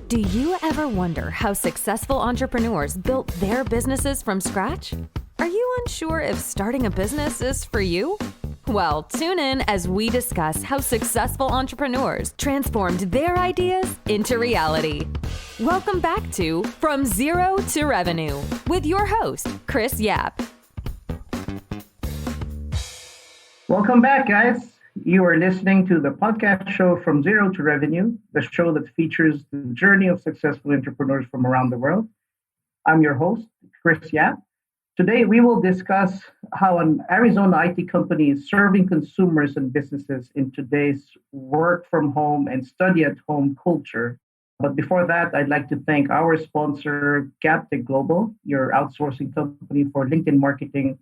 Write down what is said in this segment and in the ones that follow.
Do you ever wonder how successful entrepreneurs built their businesses from scratch? Are you unsure if starting a business is for you? Well, tune in as we discuss how successful entrepreneurs transformed their ideas into reality. Welcome back to From Zero to Revenue with your host, Chris Yap. Welcome back, guys. You are listening to the podcast show From Zero to Revenue, the show that features the journey of successful entrepreneurs from around the world. I'm your host, Chris Yap. Today, we will discuss how an Arizona IT company is serving consumers and businesses in today's work from home and study at home culture. But before that, I'd like to thank our sponsor, GapTech Global, your outsourcing company for LinkedIn marketing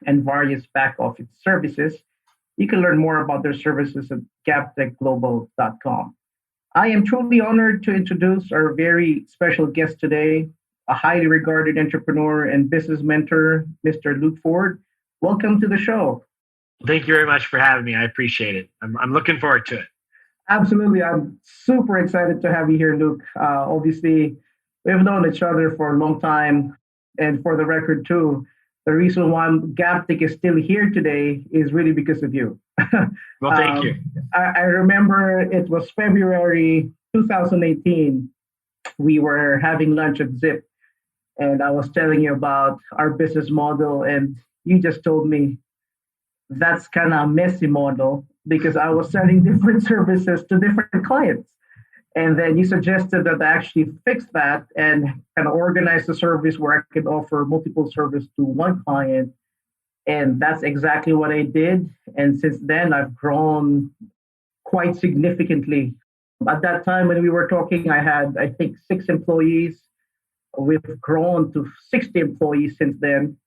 and various back office services. You can learn more about their services at gaptechglobal.com. I am truly honored to introduce our very special guest today, a highly regarded entrepreneur and business mentor, Mr. Luke Ford. Welcome to the show. Thank you very much for having me. I appreciate it. I'm looking forward to it. Absolutely. I'm super excited to have you here, Luke. Obviously, we've known each other for a long time. And for the record, too, the reason why GapTech is still here today is really because of you. Well, thank you. I remember it was February 2018. We were having lunch at Zip, and I was telling you about our business model, and you just told me that's kind of a messy model because I was selling different services to different clients. And then you suggested that I actually fix that and kind of organize the service where I could offer multiple services to one client. And that's exactly what I did. And since then, I've grown quite significantly. At that time when we were talking, I had, I think, 6 employees. We've grown to 60 employees since then.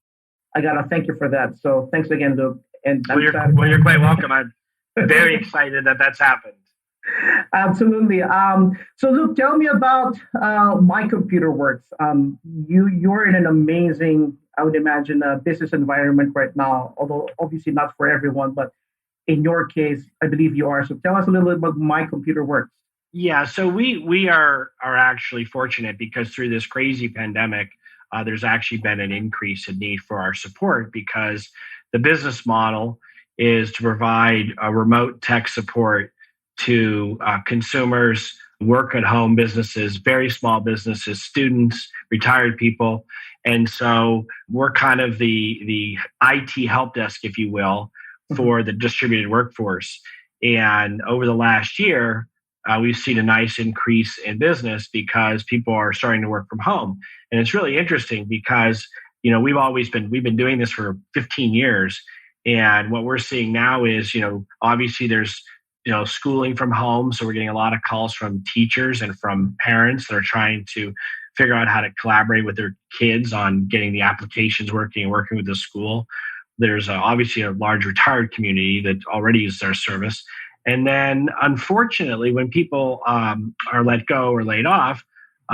I got to thank you for that. So thanks again, Luke. And you're quite welcome. I'm very excited that that's happened. Absolutely. So Luke, tell me about My Computer Works. You're in an amazing, I would imagine, business environment right now, although obviously not for everyone, but in your case, I believe you are. So tell us a little bit about My Computer Works. Yeah, so we are actually fortunate because through this crazy pandemic, there's actually been an increase in need for our support because the business model is to provide a remote tech support to consumers, work at home businesses, very small businesses, students, retired people. And so we're kind of the IT help desk, if you will, for the distributed workforce. And over the last year, we've seen a nice increase in business because people are starting to work from home. And it's really interesting because, we've been doing this for 15 years. And what we're seeing now is, obviously there's schooling from home. So we're getting a lot of calls from teachers and from parents that are trying to figure out how to collaborate with their kids on getting the applications working and working with the school. There's obviously a large retired community that already uses our service. And then unfortunately, when people are let go or laid off,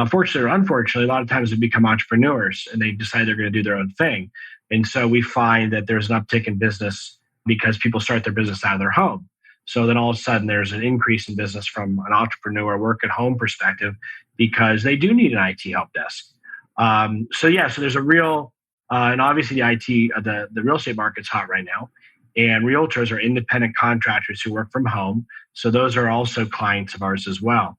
fortunately or unfortunately, a lot of times they become entrepreneurs and they decide they're going to do their own thing. And so we find that there's an uptick in business because people start their business out of their home. So then all of a sudden there's an increase in business from an entrepreneur work at home perspective because they do need an IT help desk. So there's a real, and obviously the real estate market's hot right now. And realtors are independent contractors who work from home. So those are also clients of ours as well.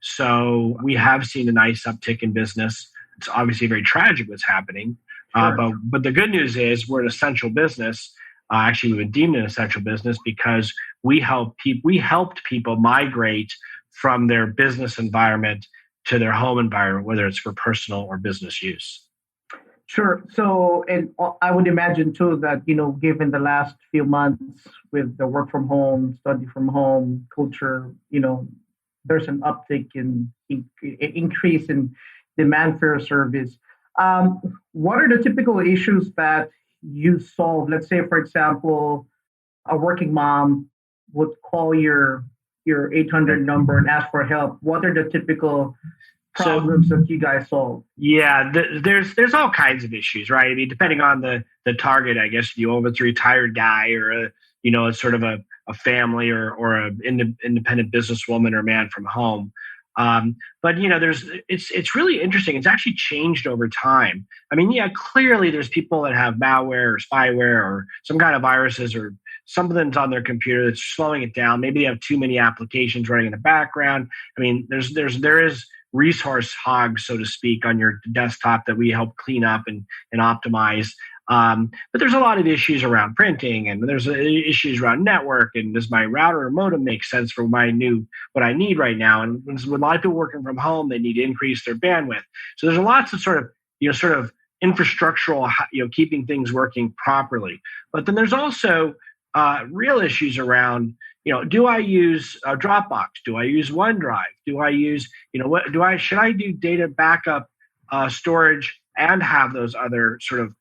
So we have seen a nice uptick in business. It's obviously very tragic what's happening. Sure. But the good news is we're an essential business. Actually, we've been deemed an essential business because we helped people migrate from their business environment to their home environment, whether it's for personal or business use. Sure. So, and I would imagine too that, given the last few months with the work from home, study from home culture, there's an uptick in increase in demand for your service. What are the typical issues that you solve? Let's say, for example, a working mom would call your 800 number and ask for help. What are the typical problems that you guys solve? Yeah, there's all kinds of issues, right? I mean, depending on the target, I guess, if it's a retired guy or it's sort of a family or an independent businesswoman or man from home. But it's really interesting. It's actually changed over time. I mean, yeah, clearly there's people that have malware or spyware or some kind of viruses or something's on their computer that's slowing it down. Maybe they have too many applications running in the background. I mean, there is resource hogs, so to speak, on your desktop that we help clean up and optimize. But there's a lot of issues around printing, and there's issues around network, and does my router or modem make sense for what I need right now? And with a lot of people working from home, they need to increase their bandwidth. So there's lots of sort of infrastructural, keeping things working properly. But then there's also real issues around, do I use Dropbox? Do I use OneDrive? Do I use, should I do data backup storage and have those other sort of,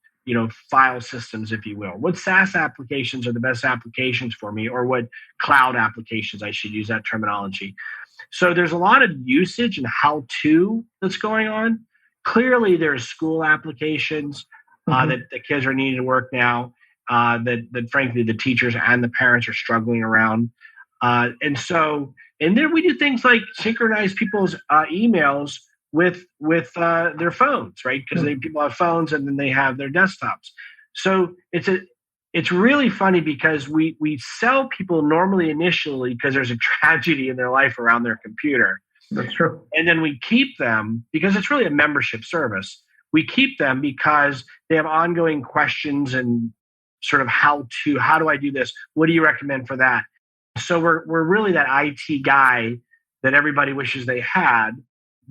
file systems, if you will? What SaaS applications are the best applications for me, or what cloud applications, I should use that terminology. So there's a lot of usage and how-to that's going on. Clearly, there's school applications that the kids are needing to work now. That frankly the teachers and the parents are struggling around, and then we do things like synchronize people's emails with their phones, right? Because people have phones and then they have their desktops. So it's really funny because we sell people normally initially because there's a tragedy in their life around their computer. That's true. And then we keep them because it's really a membership service. We keep them because they have ongoing questions and sort of how do I do this? What do you recommend for that? So we're really that IT guy that everybody wishes they had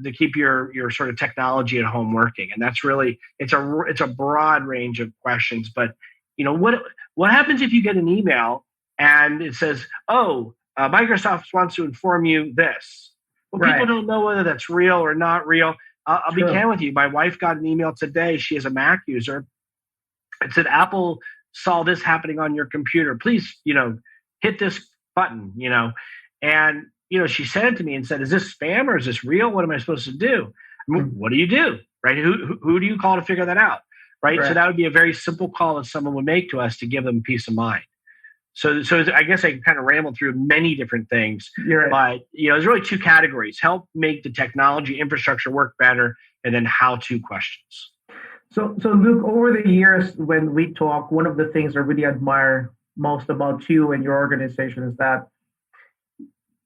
to keep your sort of technology at home working. And that's really, it's a broad range of questions. But what happens if you get an email and it says, Microsoft wants to inform you this? Well, right. People don't know whether that's real or not real. I'll be candid with you. My wife got an email today. She is a Mac user. It said, Apple saw this happening on your computer. Please, hit this button, and, she sent it to me and said, is this spam or is this real? What am I supposed to do? I mean, what do you do? Right? Who do you call to figure that out? Right? So that would be a very simple call that someone would make to us to give them peace of mind. So I guess I kind of rambled through many different things, but there's really two categories: help make the technology infrastructure work better, and then how-to questions. So Luke, over the years when we talk, one of the things I really admire most about you and your organization is that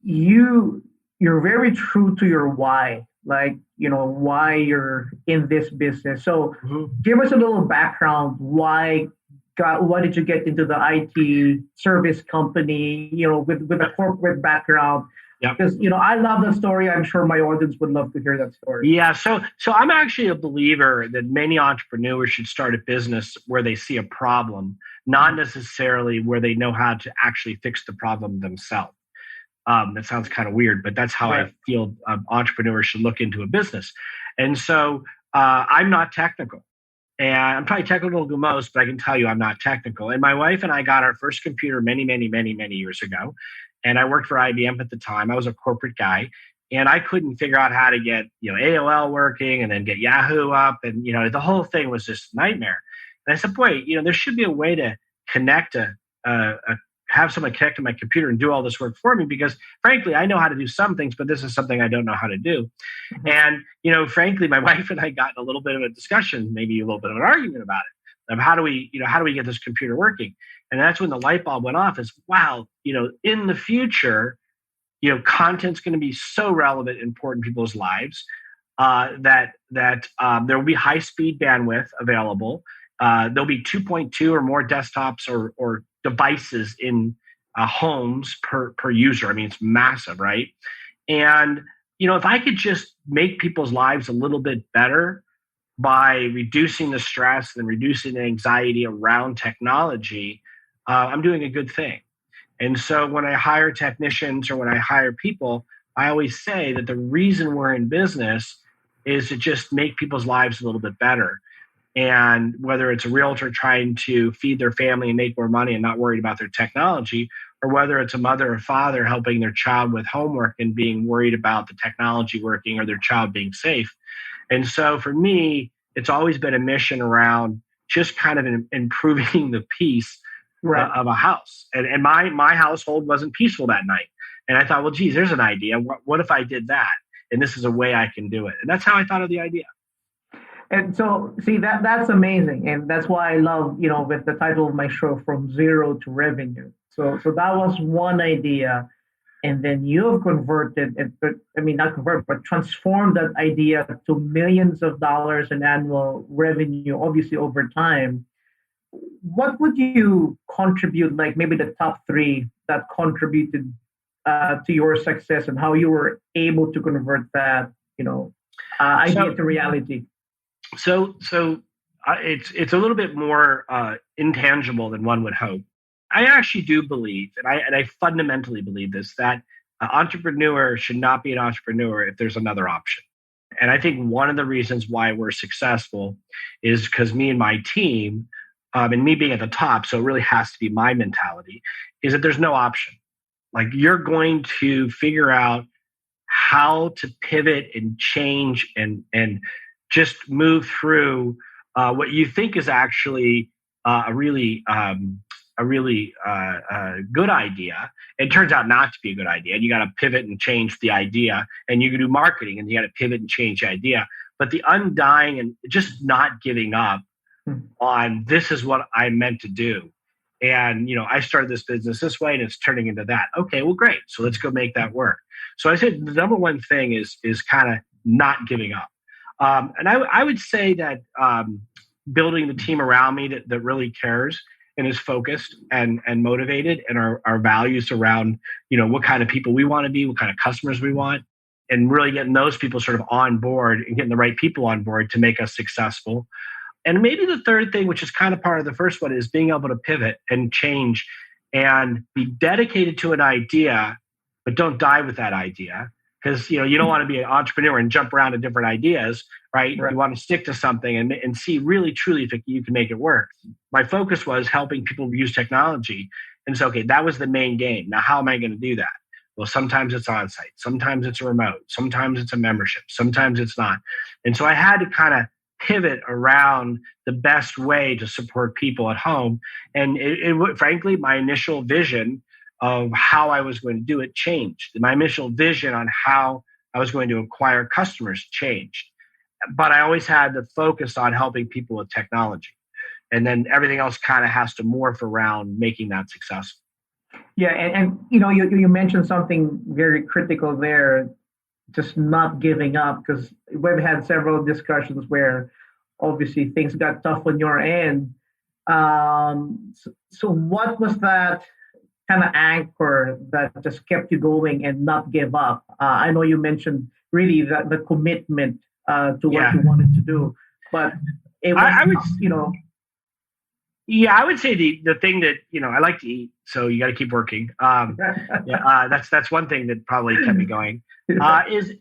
you're very true to your why, like, why you're in this business. So give us a little background. Why did you get into the IT service company, with a corporate background? Because, I love the story. I'm sure my audience would love to hear that story. Yeah. So I'm actually a believer that many entrepreneurs should start a business where they see a problem, not necessarily where they know how to actually fix the problem themselves. That sounds kind of weird, but that's how I feel entrepreneurs should look into a business. And so I'm not technical. And I'm probably technical to most, but I can tell you I'm not technical. And my wife and I got our first computer many, many, many, many years ago. And I worked for IBM at the time. I was a corporate guy. And I couldn't figure out how to get AOL working and then get Yahoo up. And the whole thing was just a nightmare. And I said, boy, there should be a way to connect have someone connect to my computer and do all this work for me, because frankly, I know how to do some things, but this is something I don't know how to do. And, frankly, my wife and I got in a little bit of a discussion, maybe a little bit of an argument about it, of how do we get this computer working? And that's when the light bulb went off is, wow, in the future, content's going to be so relevant, important in people's lives, that there will be high speed bandwidth available. There'll be 2.2 or more desktops or devices in homes per user. I mean, it's massive, right? And, if I could just make people's lives a little bit better by reducing the stress and reducing the anxiety around technology, I'm doing a good thing. And so when I hire technicians or when I hire people, I always say that the reason we're in business is to just make people's lives a little bit better. And whether it's a realtor trying to feed their family and make more money and not worried about their technology, or whether it's a mother or father helping their child with homework and being worried about the technology working or their child being safe. And so for me, it's always been a mission around just kind of improving the peace of a house. And my household wasn't peaceful that night. And I thought, well, geez, there's an idea. What if I did that? and this is a way I can do it. And that's how I thought of the idea. And so, see, that's amazing, and that's why I love, with the title of my show, From Zero to Revenue. So that was one idea, and then you've converted it. I mean, not convert, but transformed that idea to millions of dollars in annual revenue, obviously over time. What would you contribute, like maybe the top three that contributed to your success, and how you were able to convert that, idea to reality? So it's a little bit more intangible than one would hope. I actually do believe, and I fundamentally believe this, that an entrepreneur should not be an entrepreneur if there's another option. And I think one of the reasons why we're successful is because me and my team, and me being at the top, so it really has to be my mentality, is that there's no option. Like, you're going to figure out how to pivot and change and just move through what you think is actually a really good idea. It turns out not to be a good idea, and you got to pivot and change the idea. And you can do marketing, and you got to pivot and change the idea. But the undying and just not giving up on, this is what I meant to do. And I started this business this way, and it's turning into that. Okay, well, great. So let's go make that work. So I said the number one thing is kind of not giving up. And I would say that building the team around me that really cares and is focused and motivated, and our values around, what kind of people we want to be, what kind of customers we want, and really getting those people sort of on board and getting the right people on board to make us successful. And maybe the third thing, which is kind of part of the first one, is being able to pivot and change and be dedicated to an idea, but don't die with that idea. Because you don't want to be an entrepreneur and jump around to different ideas, right? You want to stick to something and see really, truly if you can make it work. My focus was helping people use technology. And so, okay, that was the main game. Now, how am I going to do that? Well, sometimes it's on-site. Sometimes it's a remote. Sometimes it's a membership. Sometimes it's not. And so I had to kind of pivot around the best way to support people at home. And frankly, my initial vision of how I was going to do it changed. My initial vision on how I was going to acquire customers changed. But I always had the focus on helping people with technology. And then everything else kind of has to morph around making that successful. Yeah, and you mentioned something very critical there, just not giving up, because we've had several discussions where obviously things got tough on your end. So what was that kind of anchor that just kept you going and not give up? I know you mentioned really the commitment to what you wanted to do, but it was, I would say the thing that, I like to eat, so you got to keep working. That's one thing that probably kept me going. Is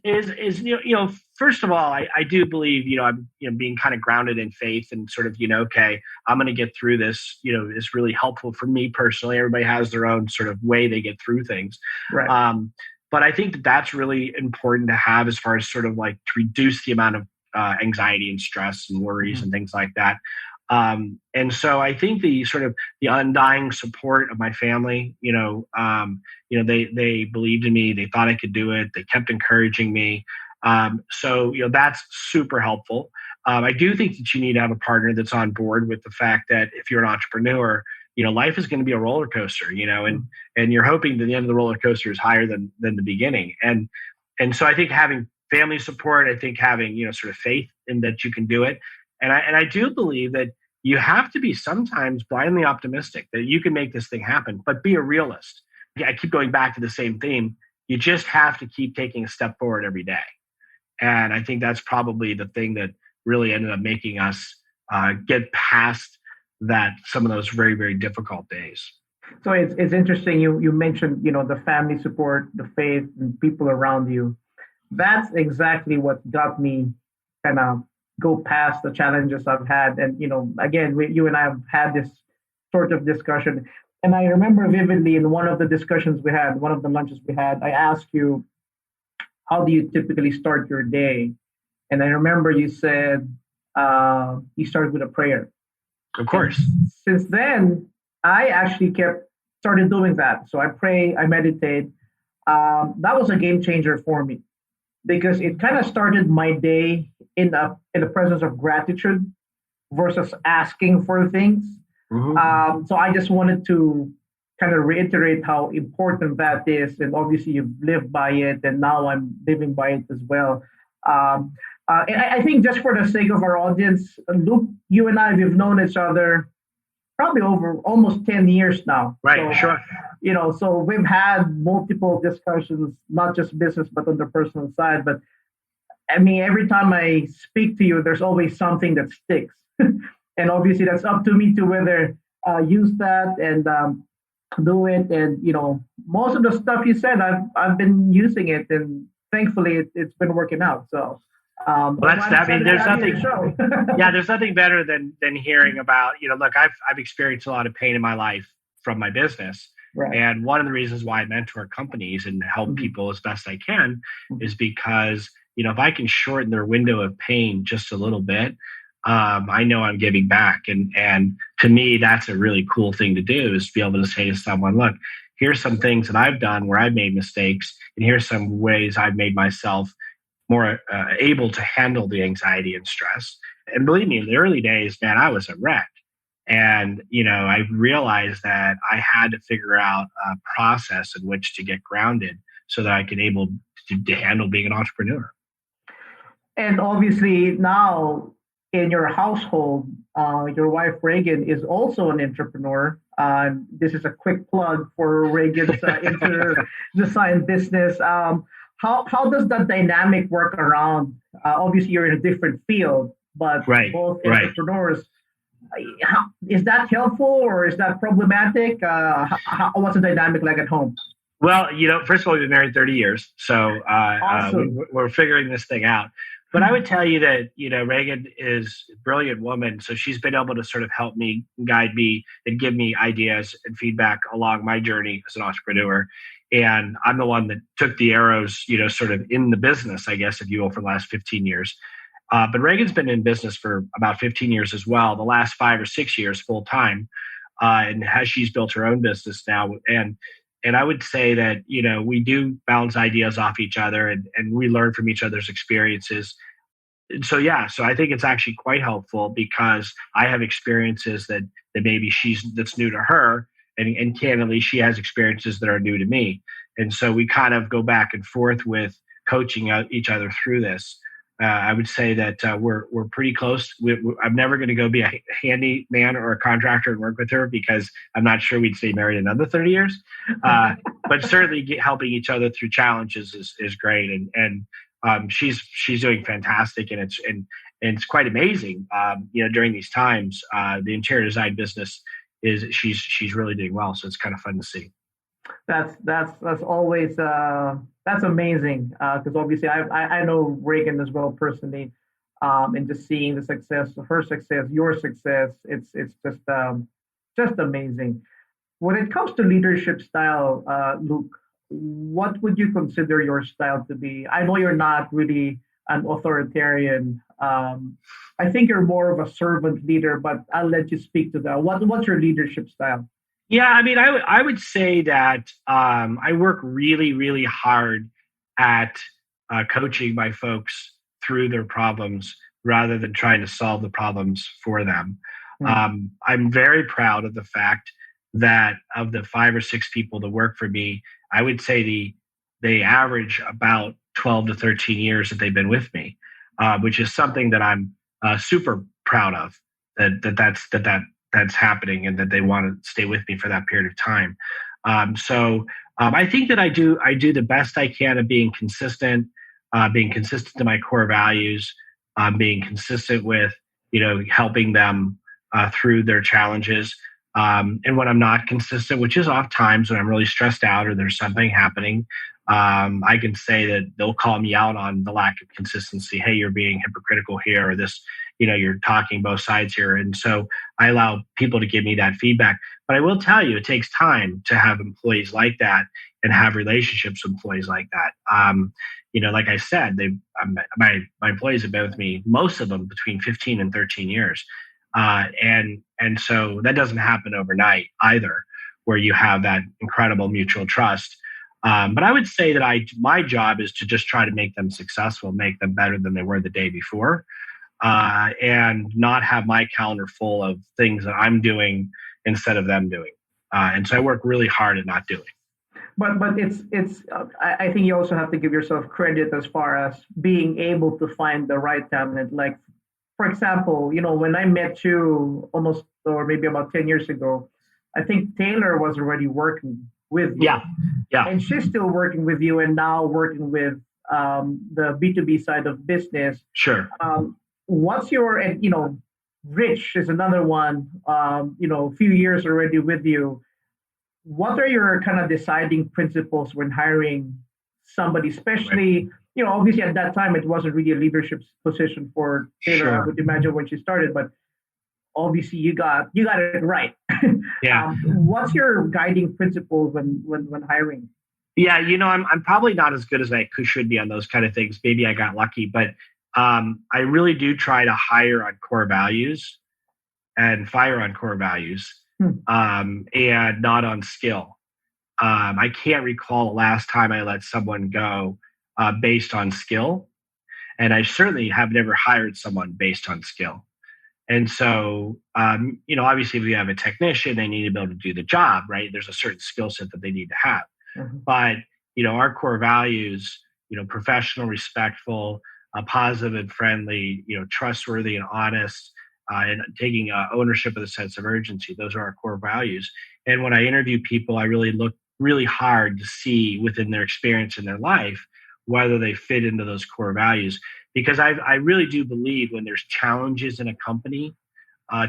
first of all, I do believe, I'm being kind of grounded in faith and sort of, okay, I'm going to get through this. Is really helpful for me personally. Everybody has their own sort of way they get through things. Right. But I think that's really important to have as far as sort of like to reduce the amount of anxiety and stress and worries and things like that. And so I think the sort of the undying support of my family, they believed in me. They thought I could do it. They kept encouraging me. So that's super helpful. I do think that you need to have a partner that's on board with the fact that if you're an entrepreneur, life is going to be a roller coaster, and you're hoping that the end of the roller coaster is higher than the beginning. And so I think having family support, I think having, sort of faith in that you can do it. And I do believe that you have to be sometimes blindly optimistic that you can make this thing happen, but be a realist. I keep going back to the same theme. You just have to keep taking a step forward every day. And I think that's probably the thing that really ended up making us get past some of those very, very difficult days. So it's interesting. You mentioned, the family support, the faith, and people around you. That's exactly what got me kind of go past the challenges I've had. And, again, you and I have had this sort of discussion. And I remember vividly in one of the discussions we had, one of the lunches we had, I asked you, how do you typically start your day? And I remember you said, you started with a prayer. Of course. And since then, I actually started doing that. So I pray, I meditate. That was a game changer for me. because it kind of started my day in the presence of gratitude versus asking for things. So I just wanted to kind of reiterate how important that is, and obviously you've lived by it, and now I'm living by it as well. And I think just for the sake of our audience, Luke, you and I, we've known each other probably over almost 10 years now. Right, so, sure. So we've had multiple discussions, not just business, but on the personal side. But I mean, every time I speak to you, there's always something that sticks. And obviously that's up to me to whether use that and do it. And, most of the stuff you said, I've been using it, and thankfully it's been working out. So well, there's nothing. Yeah, there's nothing better than hearing about. Look, I've experienced a lot of pain in my life from my business, right. And one of the reasons why I mentor companies and help people as best I can is because if I can shorten their window of pain just a little bit, I know I'm giving back, and to me, that's a really cool thing to do, is to be able to say to someone, look, here's some things that I've done where I've made mistakes, and here's some ways I've made myself more able to handle the anxiety and stress. And believe me, in the early days, man, I was a wreck. And, I realized that I had to figure out a process in which to get grounded so that I could able to handle being an entrepreneur. And obviously now in your household, your wife, Reagan, is also an entrepreneur. This is a quick plug for Reagan's interior design business. How does that dynamic work around? Obviously, you're in a different field, but both entrepreneurs. Is that helpful or is that problematic? What's the dynamic like at home? Well, first of all, we've been married 30 years, so awesome. we're figuring this thing out. But I would tell you that, Reagan is a brilliant woman, so she's been able to sort of help me, guide me, and give me ideas and feedback along my journey as an entrepreneur. And I'm the one that took the arrows, sort of in the business, I guess, if you will, for the last 15 years. But Reagan's been in business for about 15 years as well, the last 5 or 6 years full time, and she's built her own business now. And I would say that, we do bounce ideas off each other, and we learn from each other's experiences. So I think it's actually quite helpful because I have experiences that maybe that's new to her, and candidly, she has experiences that are new to me. And so we kind of go back and forth with coaching each other through this. I would say that we're pretty close. I'm never going to go be a handyman or a contractor and work with her because I'm not sure we'd stay married another 30 years. But certainly helping each other through challenges is great, and she's doing fantastic, and it's quite amazing. During these times, the interior design business she's really doing well, so it's kind of fun to see. That's always that's amazing because obviously I know Reagan as well personally, and just seeing the success, her success, your success, it's just amazing. When it comes to leadership style, Luke, what would you consider your style to be? I know you're not really an authoritarian. I think you're more of a servant leader, but I'll let you speak to that. What's your leadership style? Yeah, I mean, I would say that I work really, really hard at coaching my folks through their problems rather than trying to solve the problems for them. Mm-hmm. I'm very proud of the fact that of the 5 or 6 people that work for me, I would say they average about 12 to 13 years that they've been with me, which is something that I'm super proud of. That's happening, and that they want to stay with me for that period of time. So I think that I do the best I can of being consistent to my core values, being consistent with helping them through their challenges. And when I'm not consistent, which is oft times when I'm really stressed out or there's something happening, I can say that they'll call me out on the lack of consistency. Hey, you're being hypocritical here, or this, you're talking both sides here. And so I allow people to give me that feedback. But I will tell you, it takes time to have employees like that and have relationships with employees like that. Like I said, my employees have been with me, most of them between 15 and 13 years. And so that doesn't happen overnight either, where you have that incredible mutual trust. But I would say that my job is to just try to make them successful, make them better than they were the day before, and not have my calendar full of things that I'm doing instead of them doing. And so I work really hard at not doing. But it's I think you also have to give yourself credit as far as being able to find the right talent. Like, for example, when I met you almost, or maybe about 10 years ago, I think Taylor was already working with you. Yeah. And she's still working with you and now working with the B2B side of business. Sure. What's your, and Rich is another one, a few years already with you. What are your kind of deciding principles when hiring somebody, especially, obviously at that time, it wasn't really a leadership position for Taylor, Sure. I would imagine, when she started, but obviously you got it right. Yeah. What's your guiding principle when hiring? Yeah, I'm probably not as good as I should be on those kind of things. Maybe I got lucky, but I really do try to hire on core values and fire on core values, and not on skill. I can't recall the last time I let someone go based on skill, and I certainly have never hired someone based on skill. And so, obviously, if you have a technician, they need to be able to do the job, right? There's a certain skill set that they need to have. Mm-hmm. But, our core values, professional, respectful, positive and friendly, trustworthy and honest, and taking ownership of the sense of urgency. Those are our core values. And when I interview people, I really look really hard to see within their experience in their life whether they fit into those core values. Because I really do believe when there's challenges in a company,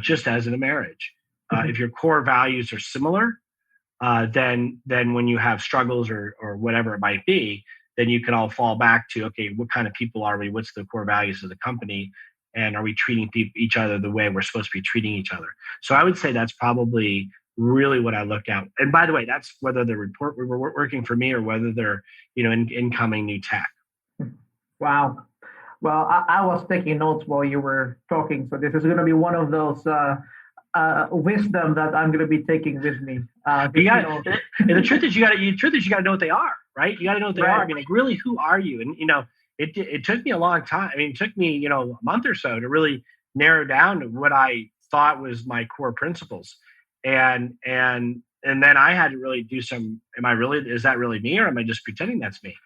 just as in a marriage, if your core values are similar, then when you have struggles or whatever it might be, then you can all fall back to, okay, what kind of people are we? What's the core values of the company? And are we treating each other the way we're supposed to be treating each other? So I would say that's probably really what I look at. And by the way, that's whether they're working for me or whether they're, incoming new tech. Wow. Well, I was taking notes while you were talking, so this is going to be one of those wisdom that I'm going to be taking with me. And the truth is, you got to know what they are, right? You got to know what they are. I mean, like, really, who are you? And it took me a long time. I mean, it took me a month or so to really narrow down to what I thought was my core principles, and then I had to really do some. Is that really me, or am I just pretending that's me?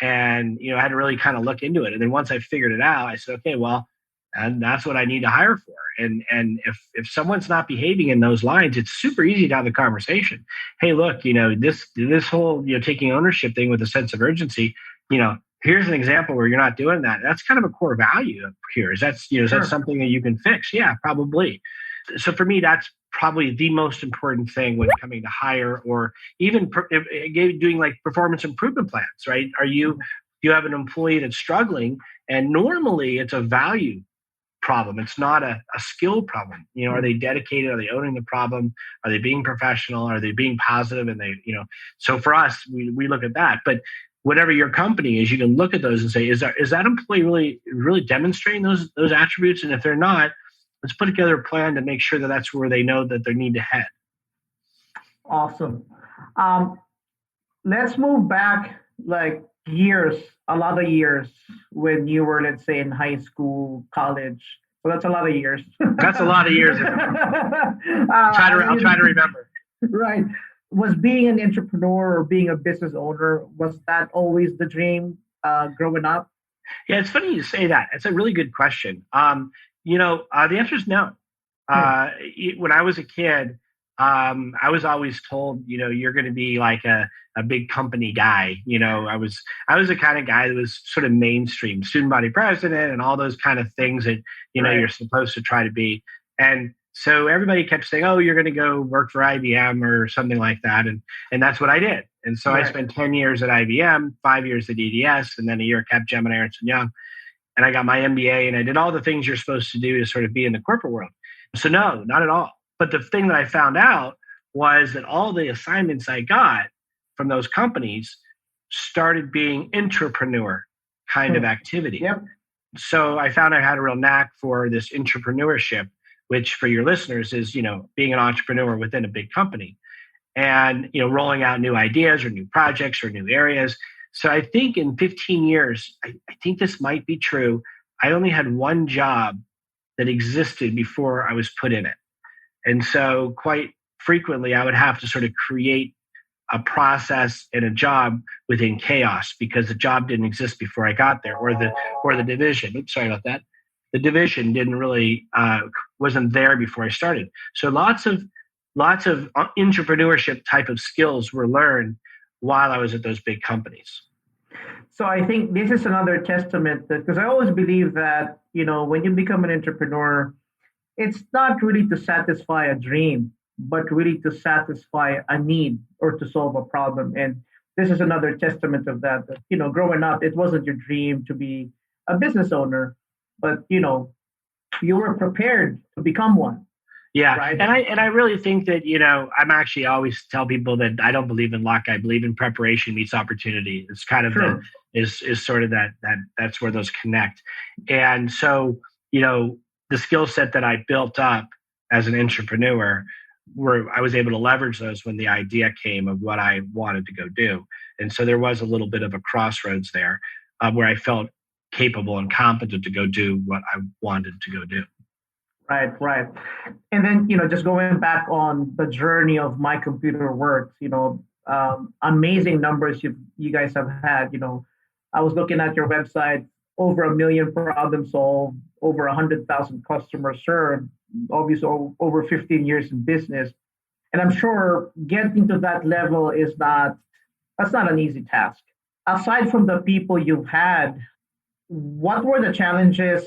And, I had to really kind of look into it. And then once I figured it out, I said, okay, well, and that's what I need to hire for. And if someone's not behaving in those lines, it's super easy to have the conversation. Hey, look, this whole, taking ownership thing with a sense of urgency, here's an example where you're not doing that. That's kind of a core value here. Is that something that you can fix? Yeah, probably. So for me, that's probably the most important thing when coming to hire, or even doing like performance improvement plans, right? You have an employee that's struggling, and normally it's a value problem. It's not a skill problem. Are they dedicated? Are they owning the problem? Are they being professional? Are they being positive? And so for us, we look at that. But whatever your company is, you can look at those and say, is that employee really demonstrating those attributes? And if they're not, let's put together a plan to make sure that that's where they know that they need to head. Awesome. Let's move back like years, a lot of years when you were, let's say, in high school, college. So that's a lot of years. That's a lot of years. I'll try to remember. Right. Was being an entrepreneur or being a business owner, was that always the dream growing up? Yeah, it's funny you say that. It's a really good question. The answer is no. When I was a kid, I was always told, you're going to be like a big company guy. I was the kind of guy that was sort of mainstream, student body president and all those kind of things that, you're supposed to try to be. And so everybody kept saying, oh, you're going to go work for IBM or something like that. And that's what I did. And so I spent 10 years at IBM, 5 years at EDS, and then a year at Capgemini, Ernst & Young. And I got my MBA, and I did all the things you're supposed to do to sort of be in the corporate world. So no, not at all. But the thing that I found out was that all the assignments I got from those companies started being entrepreneur kind of activity. Yep. So I found I had a real knack for this entrepreneurship, which for your listeners is, being an entrepreneur within a big company. and rolling out new ideas or new projects or new areas. So I think in 15 years, I think this might be true. I only had one job that existed before I was put in it. And so quite frequently, I would have to sort of create a process and a job within chaos because the job didn't exist before I got there, or the division. Oops, sorry about that. The division didn't really wasn't there before I started. So lots of entrepreneurship type of skills were learned while I was at those big companies. So I think this is another testament that, because I always believe that, when you become an entrepreneur, it's not really to satisfy a dream, but really to satisfy a need or to solve a problem. And this is another testament of that, growing up, it wasn't your dream to be a business owner, but, you were prepared to become one. Yeah. Right? And I really think that, I'm actually always tell people that I don't believe in luck. I believe in preparation meets opportunity. It's kind of is sort of that's where those connect. And so, the skill set that I built up as an entrepreneur, where I was able to leverage those when the idea came of what I wanted to go do. And so there was a little bit of a crossroads there where I felt capable and competent to go do what I wanted to go do. Right. And then, just going back on the journey of My Computer Works, amazing numbers you guys have had. I was looking at your website, over 1 million problems solved, over 100,000 customers served, obviously over 15 years in business. And I'm sure getting to that level that's not an easy task. Aside from the people you've had, what were the challenges?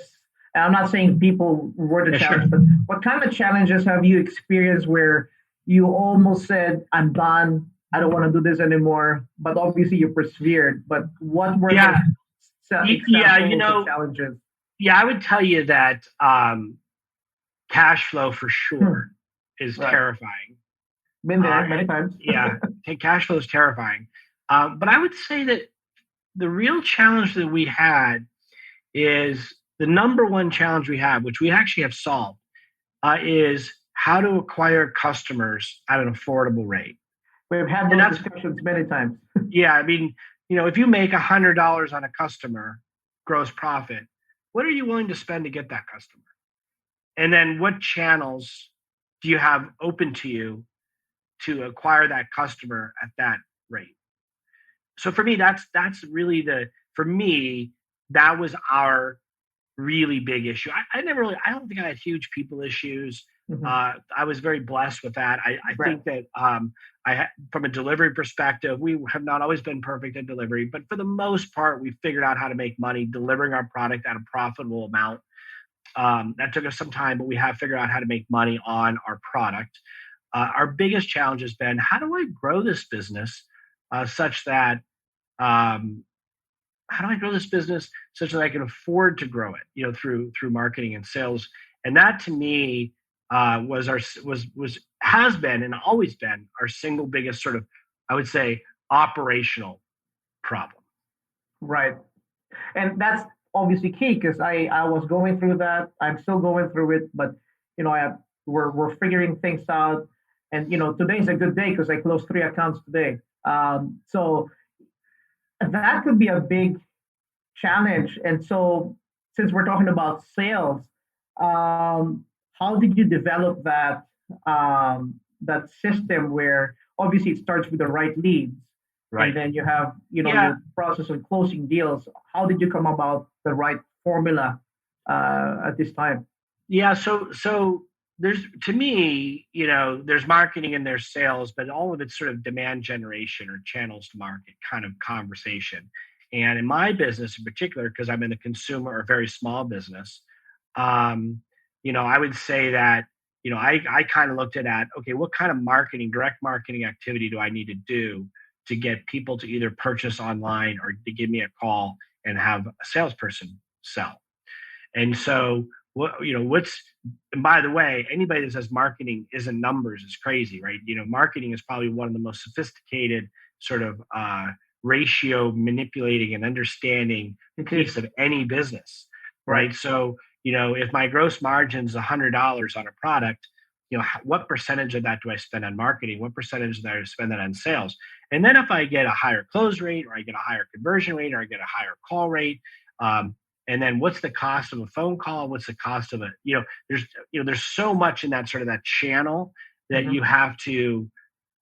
And I'm not saying people were the challenge, but what kind of challenges have you experienced where you almost said, I'm done, I don't want to do this anymore, but obviously you persevered. But what were the challenges? Yeah, I would tell you that cash flow for sure is terrifying. Been there many times. Yeah, cash flow is terrifying. But I would say that the real challenge that we had is the number one challenge we have, which we actually have solved, is how to acquire customers at an affordable rate. We've had those discussions many times. Yeah, I mean, if you make $100 on a customer gross profit, what are you willing to spend to get that customer? And then what channels do you have open to you to acquire that customer at that rate? So for me, that's really that was our really big issue. I don't think I had huge people issues. Mm-hmm. I was very blessed with that. I think that from a delivery perspective, we have not always been perfect at delivery, but for the most part, we figured out how to make money delivering our product at a profitable amount. That took us some time, but we have figured out how to make money on our product. Our biggest challenge has been, how do I grow this business such that I can afford to grow it, through marketing and sales. And that to me has been and always been our single biggest sort of, I would say, operational problem. Right. And that's obviously key, because I was going through that. I'm still going through it, but we're figuring things out. And today's a good day because I closed 3 accounts today. So that could be a big challenge. And so, since we're talking about sales, how did you develop that system where obviously it starts with the right leads, right? And then you have your process of closing deals. How did you come about the right formula at this time? Yeah, so there's, to me, there's marketing and there's sales, but all of it's sort of demand generation or channels to market kind of conversation. And in my business in particular, because I'm in the consumer or very small business, I would say that, I kind of looked at, okay, what kind of direct marketing activity do I need to do to get people to either purchase online or to give me a call and have a salesperson sell? And so, and by the way, anybody that says marketing isn't numbers is crazy, right? Marketing is probably one of the most sophisticated sort of ratio manipulating and understanding piece of any business, right? So, if my gross margin is $100 on a product, what percentage of that do I spend on marketing? What percentage of that do I spend on sales? And then if I get a higher close rate, or I get a higher conversion rate, or I get a higher call rate, and then what's the cost of a phone call? What's the cost of there's so much in that sort of that channel that you have to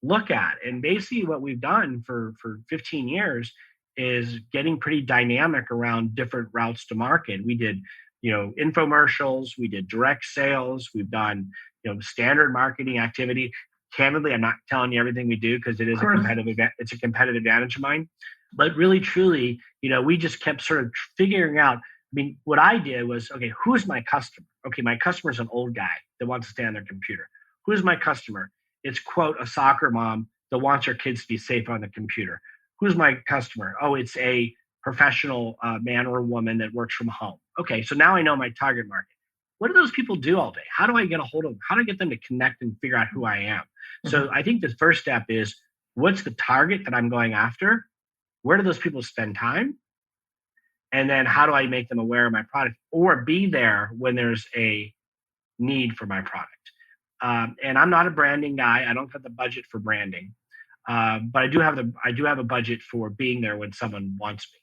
look at. And basically what we've done for 15 years is getting pretty dynamic around different routes to market. We did, infomercials, we did direct sales, we've done, standard marketing activity. Candidly, I'm not telling you everything we do because it's a competitive advantage of mine. But really, truly, we just kept sort of figuring out. I mean, what I did was, okay, who's my customer? Okay, my customer is an old guy that wants to stay on their computer. Who's my customer? It's, quote, a soccer mom that wants her kids to be safe on the computer. Who's my customer? Oh, it's a professional man or woman that works from home. Okay, so now I know my target market. What do those people do all day? How do I get a hold of them? How do I get them to connect and figure out who I am? Mm-hmm. So I think the first step is, what's the target that I'm going after? Where do those people spend time? And then how do I make them aware of my product or be there when there's a need for my product? And I'm not a branding guy. I don't have the budget for branding, but I do have a budget for being there when someone wants me.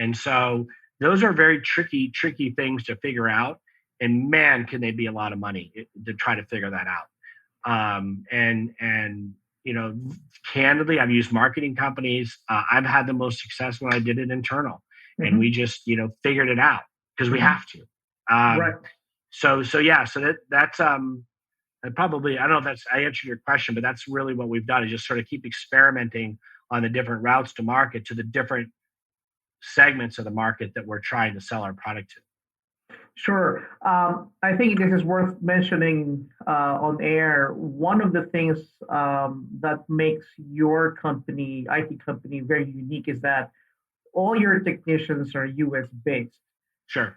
And so those are very tricky things to figure out. And man, can they be a lot of money to try to figure that out. And candidly, I've used marketing companies. I've had the most success when I did it internal, and we just figured it out because we have to. Right. So that's probably, I don't know if I answered your question, but that's really what we've done, is just sort of keep experimenting on the different routes to market, to the different segments of the market that we're trying to sell our product to. Sure. I think this is worth mentioning on air. One of the things that makes your company, IT company, very unique is that all your technicians are US based. Sure.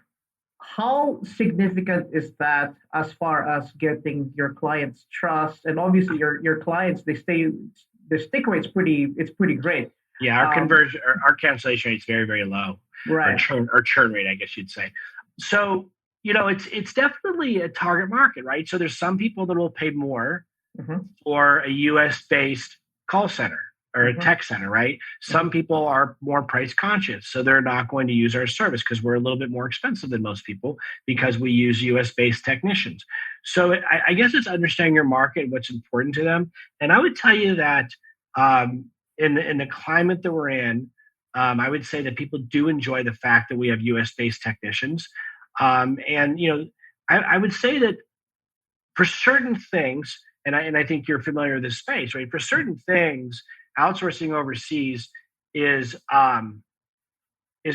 How significant is that as far as getting your clients' trust? And obviously your clients, the stick rate's pretty great. Yeah, our conversion, our cancellation rate is very, very low. Right. Or churn rate, I guess you'd say. So, it's definitely a target market, right? So there's some people that will pay more for a US-based call center or a tech center, right? Some people are more price conscious, so they're not going to use our service because we're a little bit more expensive than most people because we use US-based technicians. So I guess it's understanding your market, what's important to them. And I would tell you that in the climate that we're in, I would say that people do enjoy the fact that we have US-based technicians. I would say that for certain things, and I think you're familiar with this space, right? For certain things, outsourcing overseas is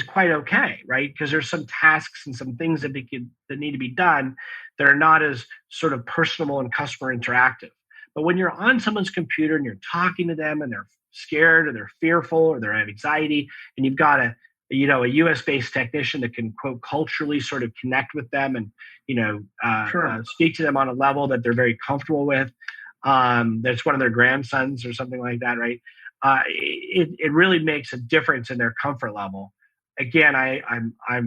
quite okay, right? Because there's some tasks and some things that need to be done that are not as sort of personable and customer interactive. But when you're on someone's computer and you're talking to them and they're scared or they're fearful or they have anxiety, and you've got a US-based technician that can, quote, culturally sort of connect with them and, speak to them on a level that they're very comfortable with. That's one of their grandsons or something like that, right? It really makes a difference in their comfort level. Again, I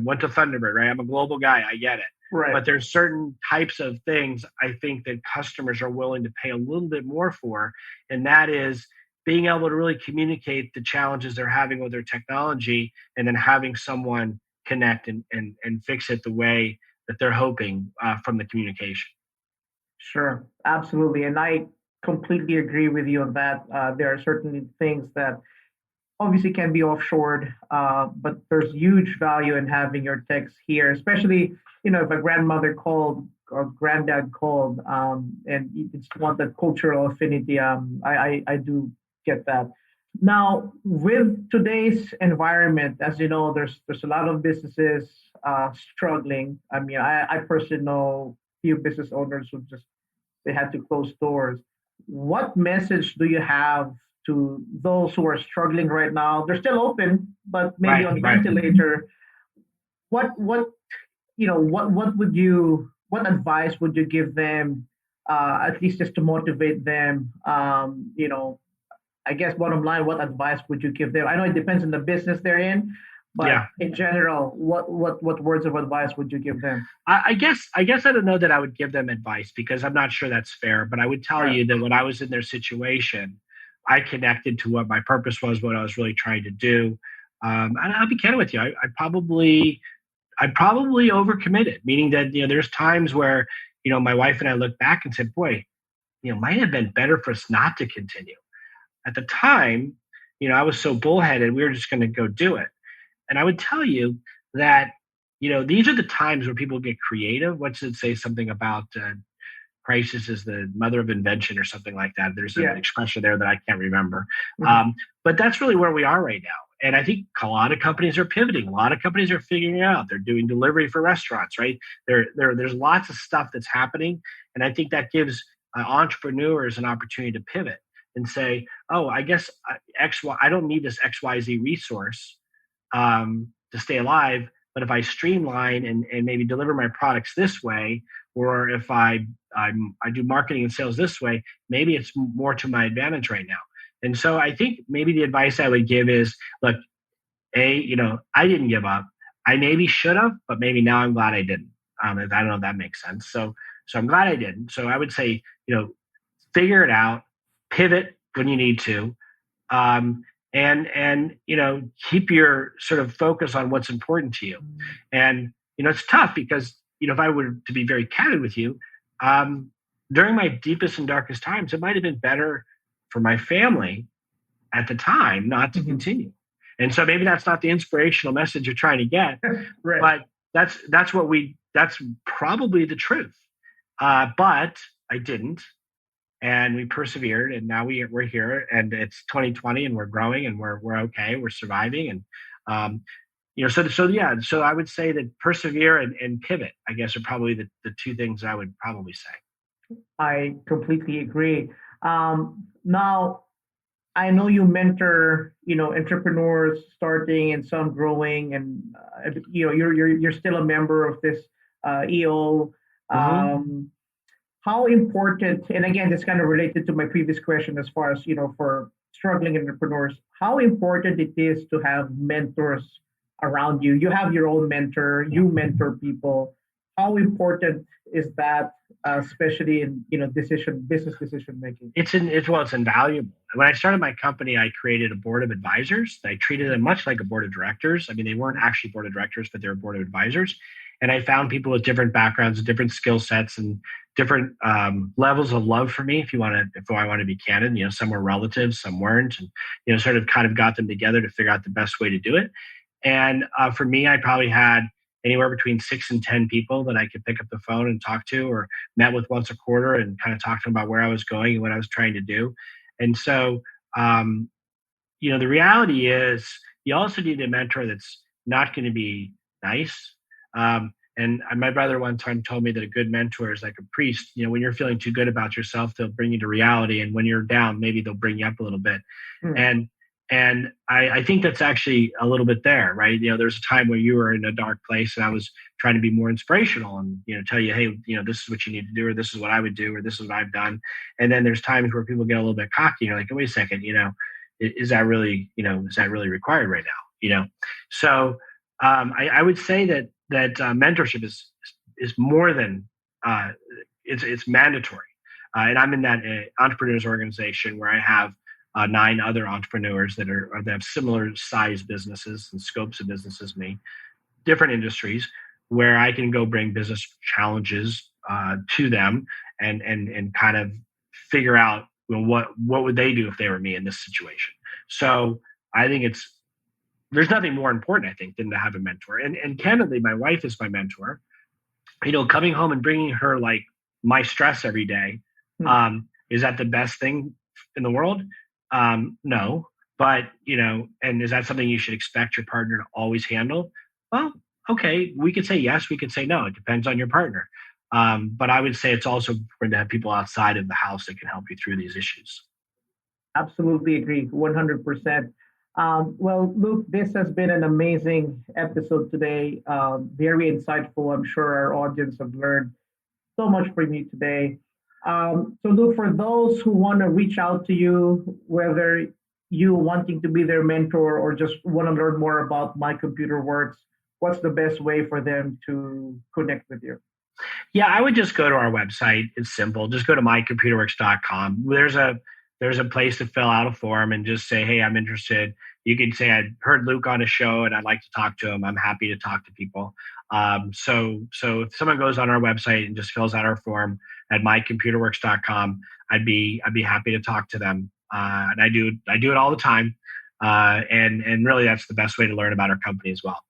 went to Thunderbird, right? I'm a global guy. I get it. Right. But there's certain types of things I think that customers are willing to pay a little bit more for. And that is being able to really communicate the challenges they're having with their technology and then having someone connect and fix it the way that they're hoping from the communication. Sure, absolutely. And I completely agree with you on that. There are certain things that obviously can be offshored, but there's huge value in having your techs here, especially, if a grandmother called or granddad called and it's want that cultural affinity. I do get that. Now, with today's environment, as you know, there's a lot of businesses struggling. I mean, I personally know few business owners who they had to close doors. What message do you have to those who are struggling right now? They're still open, but maybe on ventilator. What advice would you give them? At least just to motivate them. I guess bottom line, what advice would you give them? I know it depends on the business they're in, But in general, what words of advice would you give them? I guess I don't know that I would give them advice, because I'm not sure that's fair. But I would tell you that when I was in their situation, I connected to what my purpose was, what I was really trying to do. And I'll be candid with you. I probably overcommitted, meaning that, there's times where, my wife and I look back and said, boy, might have been better for us not to continue. At the time, I was so bullheaded, we were just going to go do it. And I would tell you that, these are the times where people get creative. What does it say? Something about crisis is the mother of invention or something like that. There's an expression there that I can't remember. But that's really where we are right now. And I think a lot of companies are pivoting. A lot of companies are figuring it out. They're doing delivery for restaurants, right? There's lots of stuff that's happening. And I think that gives entrepreneurs an opportunity to pivot and say, oh, I guess I don't need this XYZ resource to stay alive. But if I streamline and maybe deliver my products this way, or if I do marketing and sales this way, maybe it's more to my advantage right now. And so I think maybe the advice I would give is, look, I didn't give up. I maybe should have, but maybe now I'm glad I didn't. I don't know if that makes sense. So I'm glad I didn't. So I would say, figure it out, pivot when you need to, and keep your sort of focus on what's important to you. And it's tough because if I were to be very candid with you, during my deepest and darkest times, it might have been better for my family at the time not to continue. And so maybe that's not the inspirational message you're trying to get, right. But that's probably the truth. But I didn't. And we persevered, and now we're here, and it's 2020, and we're growing, and we're okay, we're surviving, and so I would say that persevere and pivot, I guess, are probably the two things I would probably say. I completely agree. Now, I know you mentor, entrepreneurs starting and some growing, and you're still a member of this EO. How important, and again, this kind of related to my previous question as far as, for struggling entrepreneurs, how important it is to have mentors around you. You have your own mentor, you mentor people. How important is that, especially in, business decision making? It's invaluable. When I started my company, I created a board of advisors. I treated them much like a board of directors. I mean, they weren't actually board of directors, but they were board of advisors. And I found people with different backgrounds, different skill sets, and different levels of love for me. If I want to be candid, some were relatives, some weren't, and sort of kind of got them together to figure out the best way to do it. And for me, I probably had anywhere between 6 and 10 people that I could pick up the phone and talk to, or met with once a quarter and kind of talk to them about where I was going and what I was trying to do. And so, the reality is you also need a mentor that's not going to be nice. And my brother one time told me that a good mentor is like a priest. When you're feeling too good about yourself, they'll bring you to reality. And when you're down, maybe they'll bring you up a little bit. And I think that's actually a little bit there, right? There's a time where you were in a dark place and I was trying to be more inspirational and, tell you, hey, this is what you need to do, or this is what I would do, or this is what I've done. And then there's times where people get a little bit cocky and you're like, wait a second, is that really required right now? So I would say that mentorship is more than it's mandatory. And I'm in that entrepreneurs organization where I have 9 other entrepreneurs that have similar size businesses and scopes of business as me, different industries, where I can go bring business challenges to them and kind of figure out what would they do if they were me in this situation. So I think there's nothing more important, I think, than to have a mentor. And candidly, my wife is my mentor. Coming home and bringing her like my stress every day, is that the best thing in the world? No, but and is that something you should expect your partner to always handle? Well, okay, we could say yes, we could say no. It depends on your partner. But I would say it's also important to have people outside of the house that can help you through these issues. Absolutely agree, 100%. Well, Luke, this has been an amazing episode today. Very insightful. I'm sure our audience have learned so much from you today. So Luke, for those who want to reach out to you, whether you wanting to be their mentor or just want to learn more about My Computer Works, what's the best way for them to connect with you? Yeah, I would just go to our website. It's simple. Just go to mycomputerworks.com. There's a place to fill out a form and just say, hey, I'm interested. You can say, I heard Luke on a show and I'd like to talk to him. I'm happy to talk to people. So if someone goes on our website and just fills out our form at mycomputerworks.com, I'd be happy to talk to them. And I do it all the time. And really that's the best way to learn about our company as well.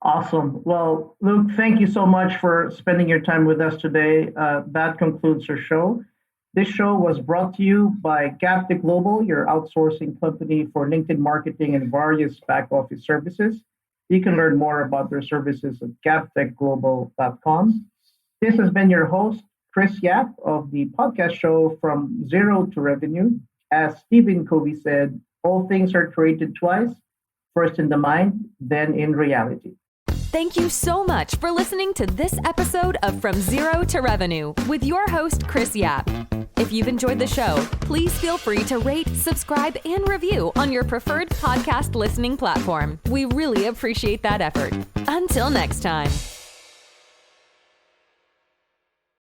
Awesome. Well, Luke, thank you so much for spending your time with us today. That concludes our show. This show was brought to you by Gaptech Global, your outsourcing company for LinkedIn marketing and various back office services. You can learn more about their services at gaptechglobal.com. This has been your host, Chris Yap, of the podcast show From Zero to Revenue. As Stephen Covey said, all things are created twice, first in the mind, then in reality. Thank you so much for listening to this episode of From Zero to Revenue with your host, Chris Yap. If you've enjoyed the show, please feel free to rate, subscribe, and review on your preferred podcast listening platform. We really appreciate that effort. Until next time.